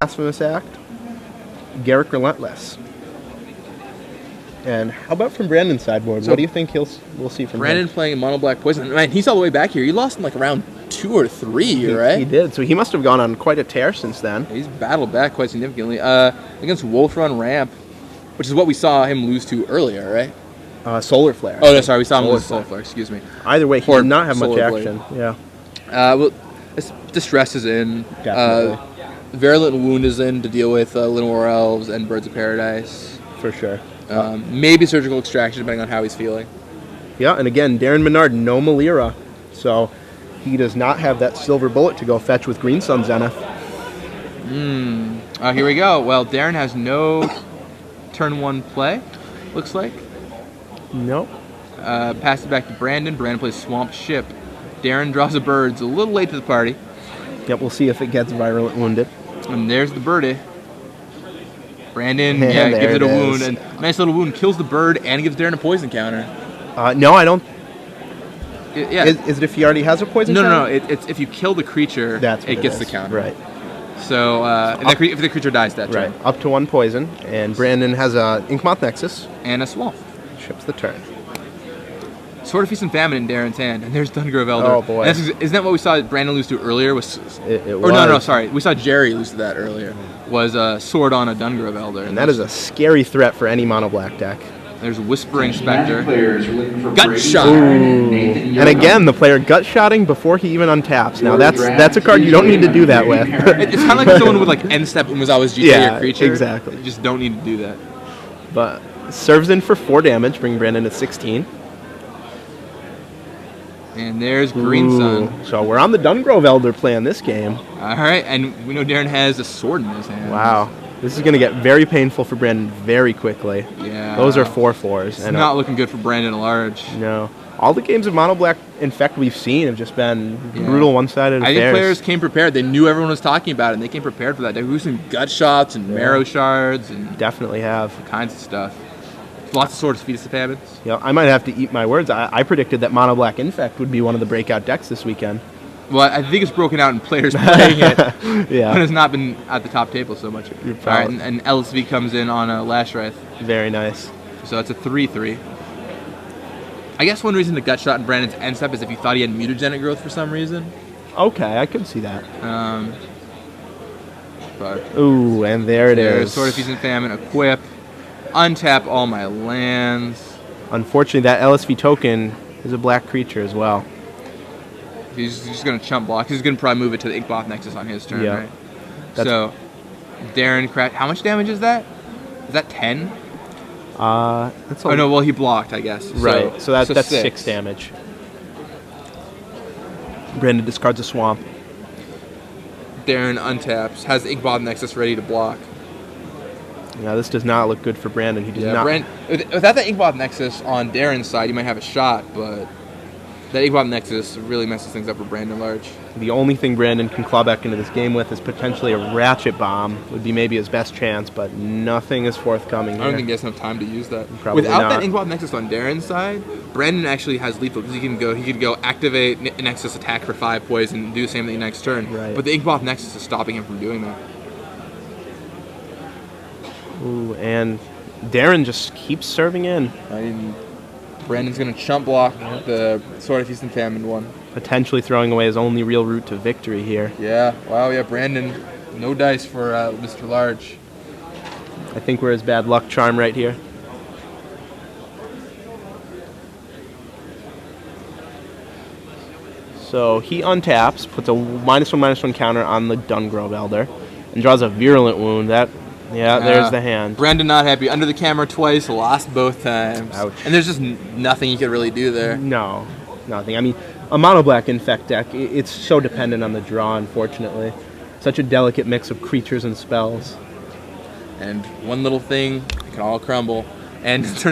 Blasphemous Act, Garrick Relentless. And how about from Brandon's sideboard? What do you think we'll see from Brandon him? playing Mono Black Poison. Man, he's all the way back here. He lost in like around 2 or 3, right? He did. So he must have gone on quite a tear since then. He's battled back quite significantly. Against Wolf Run Ramp, which is what we saw him lose to earlier, right? Solar Flare. Oh, no, sorry. We saw him lose to Solar Flare. Excuse me. Either way, he did not have much action. Yeah. Well, Distress is in. Definitely. Virulent Wound is in to deal with Linor Elves and Birds of Paradise. For sure. Maybe Surgical Extraction, depending on how he's feeling. Yeah, and again, Darin Minard, no Malira. So he does not have that silver bullet to go fetch with Green Sun Zenith. Here we go. Well, Darin has no turn 1 play, looks like. Nope. Pass it back to Brandon. Brandon plays Swamp Ship. Darin draws a Birds a little late to the party. Yep, we'll see if it gets Virulent Wounded. And there's the birdie. Brandon, And gives it a is. wound. And a nice little wound kills the bird and gives Darin a poison counter. No, I don't. Yeah. Is it if he already has a poison counter? No. It's if you kill the creature, it gets the counter. Right. So if the creature dies that turn. Right. Up to 1 poison. And Brandon has a Inkmoth Nexus. And a Swamp. Ships the turn. Sword of Feast and Famine in Darin's hand. And there's Dungrove Elder. Oh, boy. Isn't that what we saw Brandon lose to earlier? It was. No, sorry. We saw Jerry lose to that earlier. Was Sword on a Dungrove Elder. And that is a scary threat for any mono black deck. There's Whispering Spectre. Gut Shot. And again, the player gut shotting before he even untaps. Now that's a card you don't need to do that with. It's kind of like if someone would like end step and was always GTA your creature. Exactly. You just don't need to do that. But serves in for 4 damage, bring Brandon to 16. And there's Green Sun. So we're on the Dungrove Elder play in this game. All right, and we know Darin has a sword in his hand. Wow. This is going to get very painful for Brandon very quickly. Yeah. Those are 4/4s. It's not looking good for Brandon at large. No. All the games of Mono Black Infect we've seen have just been brutal one-sided affairs. I think players came prepared. They knew everyone was talking about it, and they came prepared for that. They were using gut shots and marrow shards and definitely have all kinds of stuff. Lots of Swords of Feast of Famines. Yeah, I might have to eat my words. I predicted that Mono Black Infect would be one of the breakout decks this weekend. Well, I think it's broken out in players playing it. Yeah. But it's not been at the top table so much. All right, and LSV comes in on a Lashwrath. Very nice. So it's a 3/3. I guess one reason to gut shot in Brandon's end step is if you thought he had mutagenic growth for some reason. Okay, I could see that. But ooh, and there it is. Sword of Feast and Famine, equip, untap all my lands. Unfortunately, that LSV token is a black creature as well. He's just going to chump block. He's going to probably move it to the Inkmoth Nexus on his turn, right? So, Darin crash. How much damage is that? Is that 10? That's no, well, he blocked, I guess. Right, so that's 6 damage. Brandon discards a Swamp. Darin untaps, has the Inkmoth Nexus ready to block. Yeah, this does not look good for Brandon. He does not. Without the Inkmoth Nexus on Darin's side, you might have a shot, but that Inkmoth Nexus really messes things up for Brandon large. The only thing Brandon can claw back into this game with is potentially a Ratchet Bomb. Would be maybe his best chance, but nothing is forthcoming here. I don't think he has enough time to use that. Probably Without not. that Inkmoth Nexus on Darin's side, Brandon actually has lethal because he could go activate Nexus attack for 5 poison and do the same thing next turn. Right. But the Inkmoth Nexus is stopping him from doing that. Ooh, and Darin just keeps serving in. Brandon's going to chump block the Sword of Feast and Famine one. Potentially throwing away his only real route to victory here. Yeah, wow, yeah, Brandon, no dice for Mr. Large. I think we're his bad luck charm right here. So he untaps, puts a -1/-1 counter on the Dungrove Elder, and draws a Virulent Wound. There's the hand. Brandon not happy. Under the camera twice, lost both times. Ouch. And there's just nothing you could really do there. No, nothing. I mean, a mono black infect deck, it's so dependent on the draw, unfortunately. Such a delicate mix of creatures and spells. And one little thing, it can all crumble. And it turns